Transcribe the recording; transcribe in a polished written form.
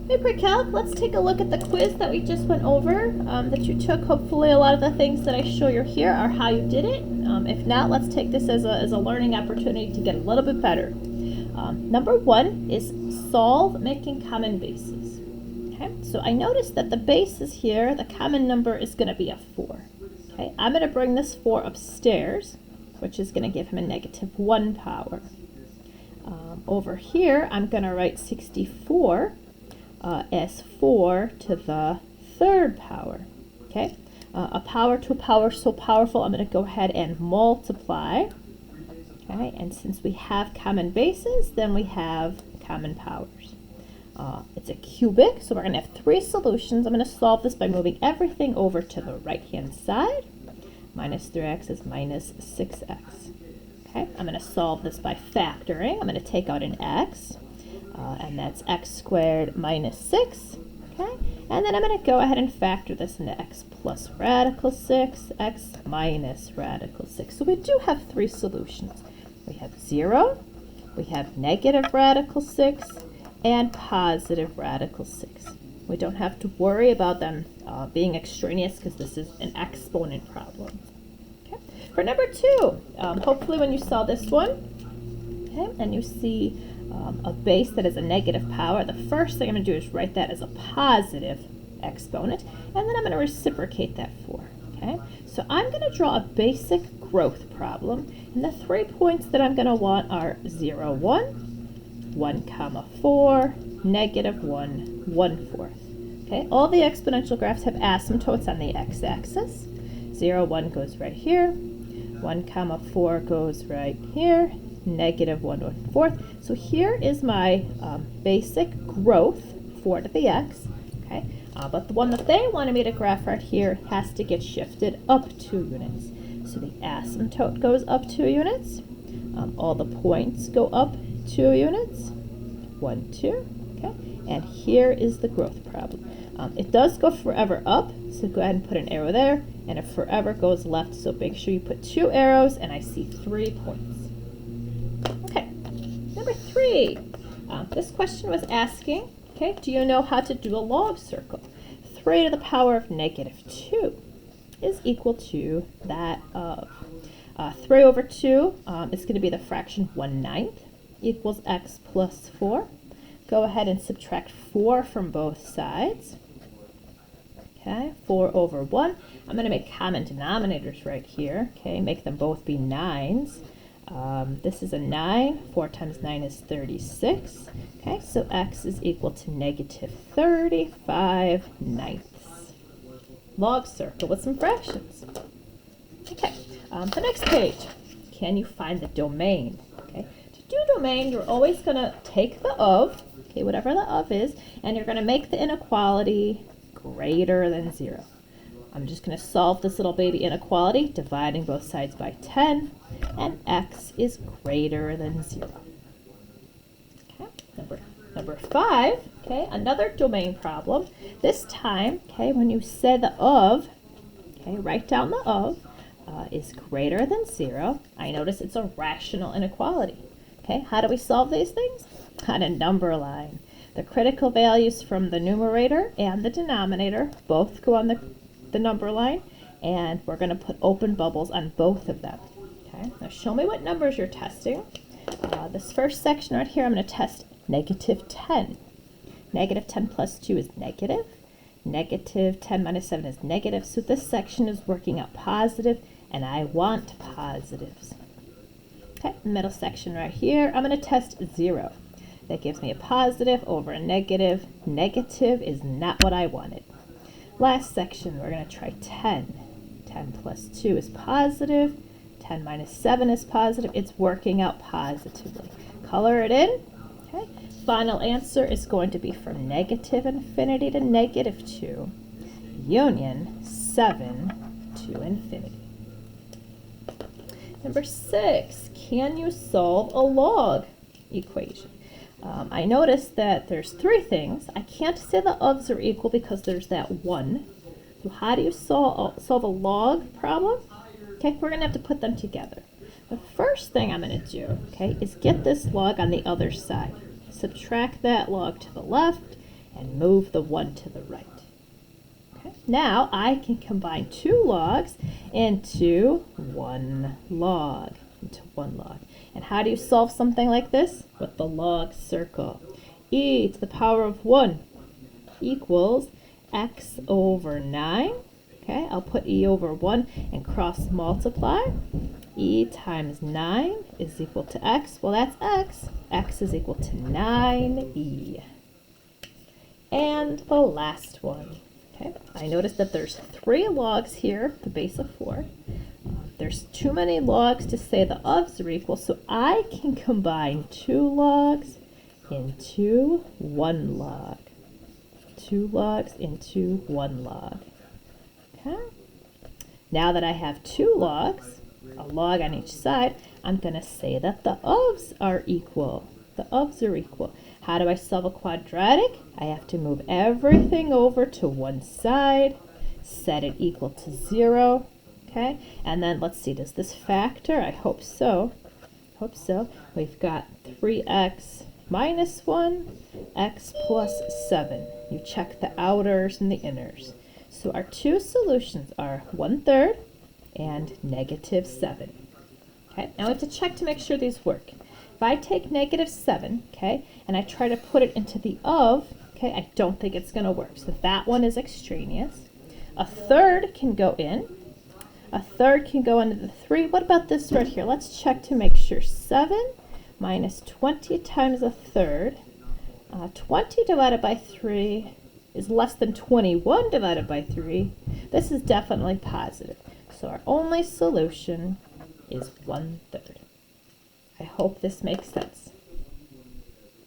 Hey pre-calc, let's take a look at the quiz that we just went over that you took. Hopefully a lot of the things that I show you here are how you did it. If not, let's take this as a learning opportunity to get a little bit better. Number one is solve making common bases. Okay, so I noticed that the bases here, the common number is going to be a 4. Okay, I'm going to bring this 4 upstairs, which is going to give him a -1 power. Over here, I'm going to write 64 as 4 to the 3rd power. Okay, a power to a power so powerful, I'm going to go ahead and multiply. Okay, and since we have common bases, then we have common powers. It's a cubic, so we're going to have 3 solutions. I'm going to solve this by moving everything over to the right-hand side. Minus 3x is minus 6x. Okay, I'm going to solve this by factoring. I'm going to take out an x, and that's x squared minus 6. Okay, and then I'm going to go ahead and factor this into x plus radical 6, x minus radical 6. So we do have 3 solutions. We have 0, we have negative radical 6, and positive radical 6. We don't have to worry about them being extraneous because this is an exponent problem. Okay. For number 2, hopefully when you saw this one, okay, and you see a base that is a negative power, the first thing I'm going to do is write that as a positive exponent, and then I'm going to reciprocate that 4. Okay, so I'm going to draw a basic growth problem, and the 3 points that I'm going to want are 0, 1, 1 comma 4, negative 1, 1/4. Okay, all the exponential graphs have asymptotes on the x-axis. 0, 1 goes right here, 1 comma 4 goes right here, negative 1, 1/4. So here is my basic growth, 4 to the x. Okay, but the one that they wanted me to graph right here has to get shifted up 2 units. So the asymptote goes up 2 units. All the points go up 2 units. 1, 2. Okay, and here is the growth problem. It does go forever up, so go ahead and put an arrow there, and it forever goes left, so make sure you put 2 arrows, and I see 3 points. Okay, number 3. This question was asking, okay, do you know how to do a log circle? 3 to the power of -2 is equal to that of 3 over 2 is going to be the fraction 1/9 equals x plus 4. Go ahead and subtract 4 from both sides. Okay, 4 over 1. I'm going to make common denominators right here. Okay, make them both be 9s. This is a 9. 4 times 9 is 36. Okay, so x is equal to -35/9. Log circle with some fractions. Okay, the next page. Can you find the domain? Okay, to do domain, you're always going to take the of, okay, whatever the of is, and you're going to make the inequality greater than 0. I'm just going to solve this little baby inequality, dividing both sides by 10, and x is greater than 0. Okay, number 5, okay, another domain problem. This time, okay, when you say the of, okay, write down the of is greater than 0. I notice it's a rational inequality. Okay, how do we solve these things? On a number line. The critical values from the numerator and the denominator both go on the number line, and we're going to put open bubbles on both of them. Okay, now show me what numbers you're testing. This first section right here, I'm going to test -10. -10 plus 2 is negative. -10 minus 7 is negative. So this section is working out positive, and I want positives. Okay, middle section right here, I'm going to test 0. That gives me a positive over a negative. Negative is not what I wanted. Last section, we're going to try 10. 10 plus 2 is positive. 10 minus 7 is positive. It's working out positively. Color it in. Okay. Final answer is going to be from -infinity to -2, union 7 to infinity. Number 6, can you solve a log equation? I noticed that there's 3 things. I can't say the ofs are equal because there's that 1. So how do you solve a log problem? Okay, we're going to have to put them together. The first thing I'm going to do, okay, is get this log on the other side. Subtract that log to the left, and move the 1 to the right. Okay. Now I can combine 2 logs into 1 log. And how do you solve something like this? With the log circle. E to the power of 1 equals x over 9. Okay, I'll put e over 1 and cross multiply. E times 9 is equal to x. Well, that's x. X is equal to 9e. And the last one. Okay, I noticed that there's 3 logs here, the base of 4. There's too many logs to say the ofs are equal, so I can combine 2 logs into 1 log. 2 logs into 1 log. Okay. Now that I have 2 logs, a log on each side, I'm going to say that the ofs are equal. The ofs are equal. How do I solve a quadratic? I have to move everything over to one side, set it equal to 0. Okay, and then let's see, does this factor? I hope so. We've got 3x minus 1, x plus 7. You check the outers and the inners. So our 2 solutions are 1/3 and -7. Okay, now we have to check to make sure these work. If I take -7, okay, and I try to put it into the of, okay, I don't think it's going to work. So that one is extraneous. 1/3 can go in. 1/3 can go into the 3. What about this right here? Let's check to make sure. 7 minus 20 times 1/3. 20 divided by 3 is less than 21 divided by 3. This is definitely positive. So our only solution is 1/3. I hope this makes sense.